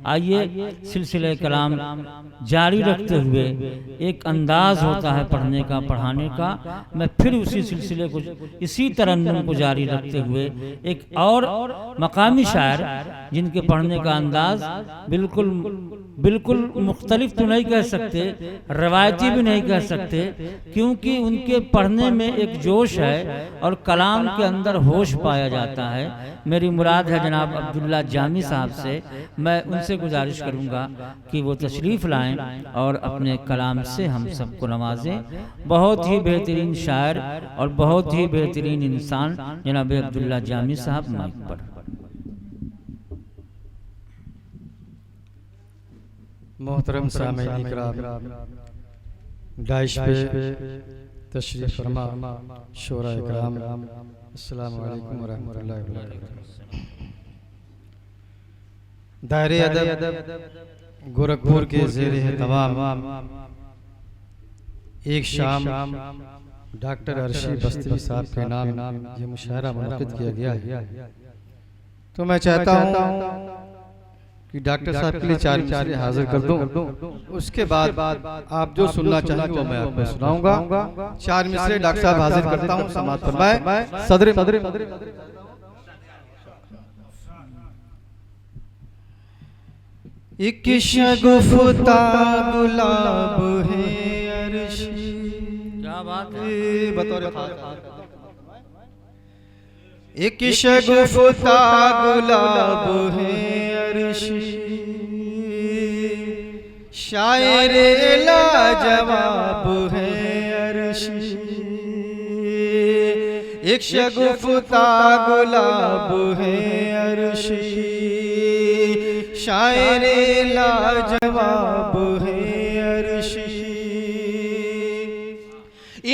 आइए सिलसिले कलाम जारी रखते हुए, एक अंदाज होता है पढ़ने का, पढ़ाने का, मैं फिर उसी सिलसिले को, इसी तरन्नुम को जारी रखते हुए एक और मकामी शायर जिनके पढ़ने का अंदाज बिल्कुल बिल्कुल मुख्तलिफ तो नहीं कह सकते, रवायती भी नहीं कह सकते, क्योंकि उनके पढ़ने में एक जोश है और कलाम के अंदर होश पाया जाता है। मेरी मुराद है जनाब अब्दुल्ला जामी साहब से, मैं उनसे गुजारिश करूंगा कि वो तशरीफ़ लाएं और अपने कलाम से हम सबको नवाजें। बहुत ही बेहतरीन शायर और बहुत ही बेहतरीन इंसान जनाब अब्दुल्ला जामी साहब, माइक पर। मोहतरम सामीन इकराम, डाइश पे तशरीफ फरमा शोरा इकराम, अस्सलामु अलैकुम व रहमतुल्लाहि व बरकातहू। दायरे अदब गोरखपुर के ज़ेरे तमाम एक शाम डॉक्टर अर्शी बस्ती साहब के नाम ये मुशायरा मुनक़िद किया गया है। तो मैं चाहता हूँ कि डॉक्टर साहब के लिए 4 मिसरे हाजिर कर दूं, उसके बाद आप जो सुनना चाहेंगे वो मैं आपको सुनाऊंगा। 4 मिसरे डॉक्टर साहब हाजिर करता हूं, समाअत फरमाएं। सदर एक शगुफ्ता गुलाब है अर्शी, क्या बात है, बतौर एक शगुफ्ता गुलाब है अर्शी, शायर लाजवाब है अर्शी। एक शगुफ्ता गुलाब है अर्शी, शायर लाजवाब है अर्शी।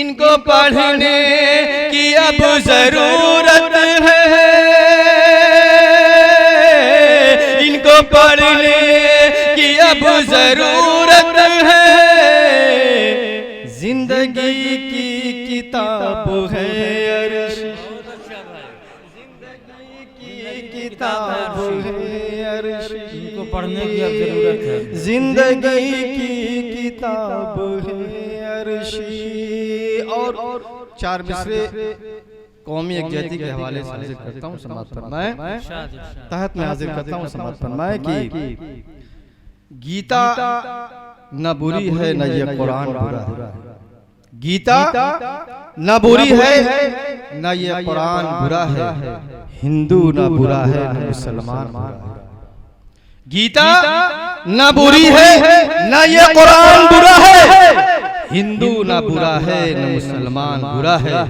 इनको पढ़ने की अब जरूरत है, इनको पढ़ने की अब जरूरत है। जिंदगी की किताब है अर्शी, जिंदगी की किताब है अर्शी। इनको पढ़ने की अब जरूरत है, जिंदगी की किताब है अर्शी। और 4 मिसरे कौमी यकजहती के हवाले से हाजिर करता हूँ, समाअत फरमाएं। तहत में हाजिर करता हूँ, समाअत फरमाएं कि गीता न बुरी है न ये कुरान बुरा है। गीता न बुरी है न ये कुरान बुरा है, हिंदू न बुरा है न मुसलमान बुरा है। गीता न बुरी है न ये कुरान बुरा है, हिंदू न बुरा है न मुसलमान बुरा है।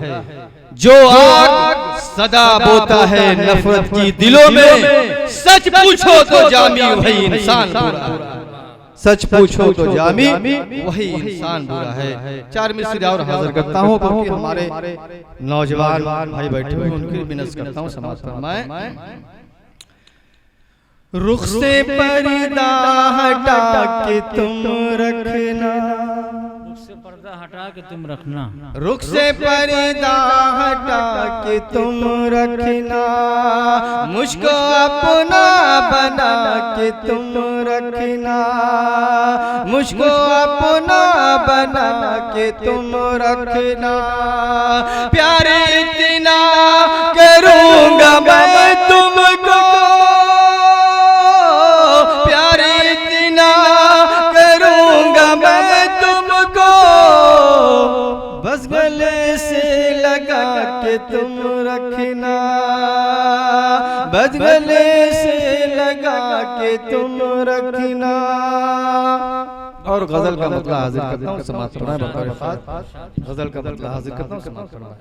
जो आग सदा बोता है नफरत की दिलों में, सच पूछो तो जामी वही इंसान बुरा है। सच पूछो तो जामी वही इंसान बुरा है। 4 मिसरे और हाजिर करता हूँ, क्योंकि हमारे नौजवान भाई बैठे हुए उनकी भी नज़र करता हूँ, समाअत फरमाएं। रुख से पर्दा हटा के तुम रखना, पर्दा हटा के तुम रखना, रुख से पर्दा हटा के तुम रखना। मुझको अपना बना के तुम रखना, मुझको अपना बना के तुम रखना। प्यारे इतना करूँगा मैं तुमको, प्यारे इतना करूँगा मैं तुमको। बस गले से लगा के तुम रखना, बस गले से लगा के तुम रखना। और गजल का मतलब हाजिर करता हूँ, समाअत फरमाएं। गजल का मतलब हाजिर करता हूँ, समाअत फरमाएं।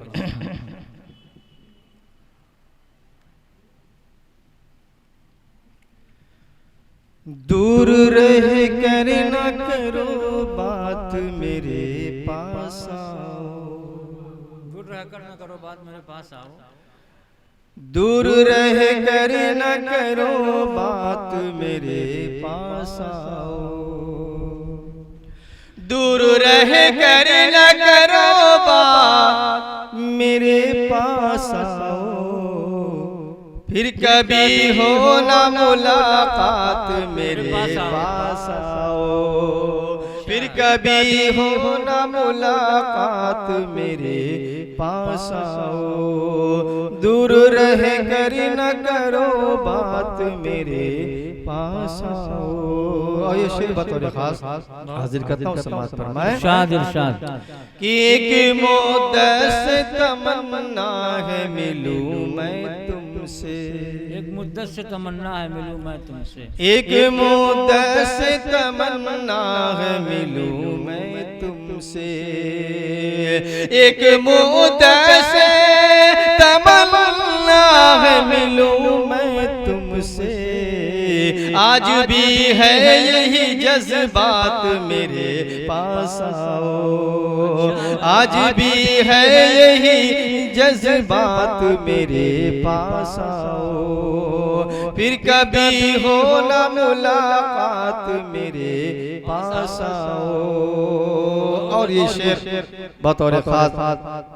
दूर रह कर न करो बात मेरे पास आओ, दूर रहकर न करो बात मेरे पास आओ। दूर रह कर न करो बात मेरे पास आओ, दूर रह कर न करो बात मेरे पास आओ। फिर कभी हो ना मुलाकात मेरे पास आओ, फिर कभी हो ना मुलाकात मेरे पास आओ, दूर रह कर न करो बात मेरे पास आओ। और ये शेर बतौर खास हाजिर करता हूँ समाज पर मैं इरशाद इरशाद कि एक मुद्दत से तमन्ना है मिलूं मैं तुमसे, एक मुद्दत से तमन्ना है मिलूं मैं तुमसे, एक मुद्दत से तमन्ना है मिलूं मैं तुमसे, एक मुद्दत से तमन्ना है मिलूं मैं तुमसे, आज भी है यही जज्बात मेरे पास आओ, आज भी है यही जज्बात मेरे पास आओ, फिर कभी हो ना मुलाकात मेरे पास आओ। और ये शेर बतौर खास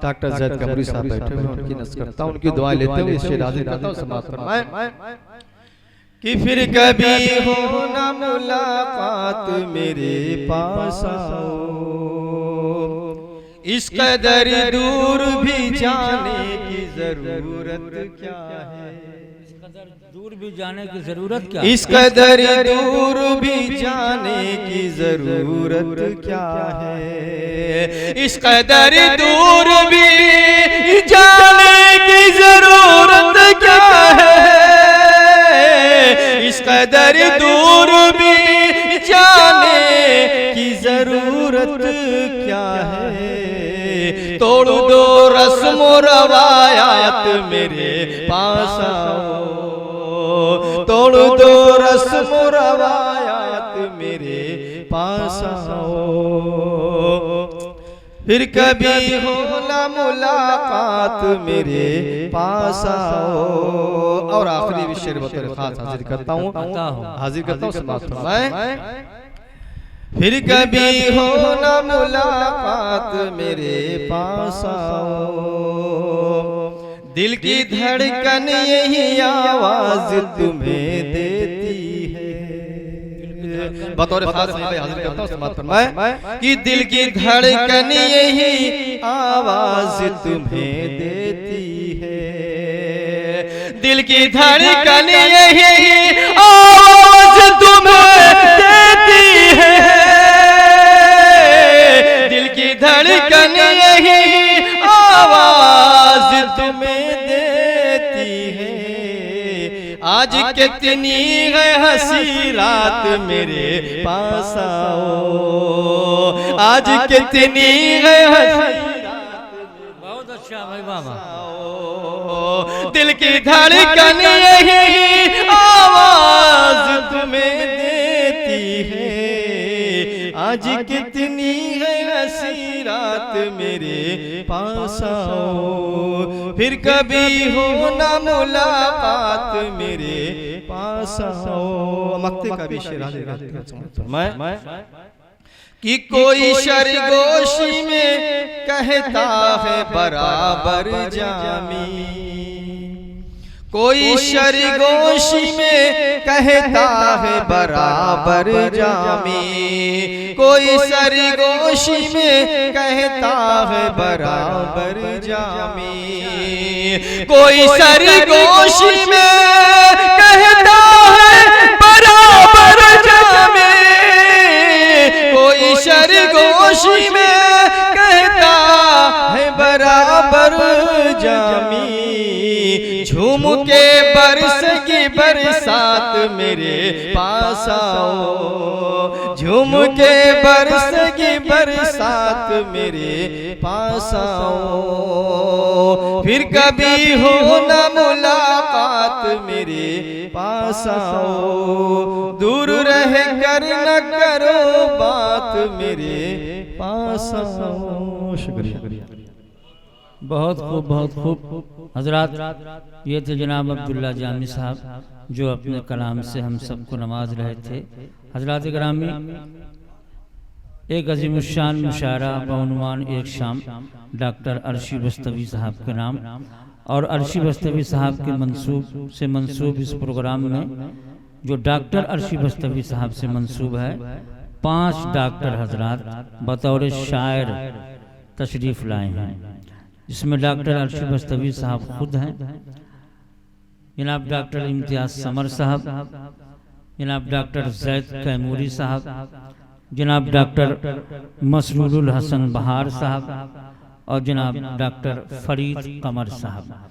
डॉक्टर जैद कमरी साहब बैठे हुए उनकी नस्ल करता हूँ, उनकी दुआएं लेते हुए शेर हाजिर करता हूँ समाज पर मैं कि फिर कभी हो ना मुलाकात मेरे पास आओ, इस कदर दूर भी जाने की जरूरत क्या है, दूर भी जाने की जरूरत क्या, इस कदर दूर भी जाने की जरूरत क्या है, इस कदर दूर भी जाने की जरूरत क्या है, इस कदर दूर भी जाने की जरूरत क्या है, तोड़ दो रस्म रवायात मेरे पास आओ, तोड़ दो रस्म रवायात मेरे पास आओ, फिर कभी हो ना मुलाकात मेरे पास आओ। और आखिरी भी शेर बतौर खास हाजिर करता हूँ समाज पर मैं फिर कभी हो ना मुलाकात मेरे पास आओ, दिल की धड़कन यही आवाज तुम्हें देती है, बतौर खास हाजिर करता हूँ समाज पर मैं कि दिल की धड़कन यही आवाज तुम्हें देती है, दिल की धड़कन यही आवाज तुम्हें देती है, दिल की धड़कन यही आवाज तुम्हें देती है, आज कितनी है हंसी रात मेरे पास आओ, आज कितनी है हंसी बहुत अच्छा भाई बाबा, दिल की धड़कन यही आवाज तुम्हें देती है, आज कितनी है हंसी रात मेरे पास आओ, फिर कभी हो ना मुलाकात मेरे पास आओ। मक्ते का भी शेर मैं कि कोई शरगोशी में कहता है बराबर जामी, कोई शरगोशी में कहता है बराबर जामी, कोई सरगोशी में कहता है बराबर जामी, कोई सरगोशी में कहता है बराबर जामी, कोई शरगोशी में कहता है बराबर जामी, झूम के बरस की बरसात मेरे पास आओ, झूम के बरस की बरसात मेरे पास आओ, फिर कभी हो ना मुलाकात मेरे पास आओ, दूर रह कर न करो बात मेरे पास आओ। शुक्रिया। बहुत खूब हजरात, ये थे जनाब अब्दुल्ला जामी साहब जो अपने कलाम से हम सबको नवाज रहे थे। हजरात ग्रामी, एक अजीमुशान मुशायरा बउनवान एक शाम डॉक्टर अर्शी बस्तवी साहब के नाम और अर्शी बस्तवी साहब के मंसूब से मंसूब इस प्रोग्राम में जो डॉक्टर अर्शी बस्तवी साहब से मंसूब है 5 डॉक्टर हजरात बतौर शायर तशरीफ लाए हैं, जिसमें डॉक्टर अर्शी बस्तवी साहब खुद हैं, जनाब डॉक्टर इम्तियाज समर साहब, जनाब डॉक्टर जैद कैमूरी साहब, जनाब डॉक्टर मसरूरुल हसन बहार साहब और जनाब डॉक्टर फरीद कमर साहब।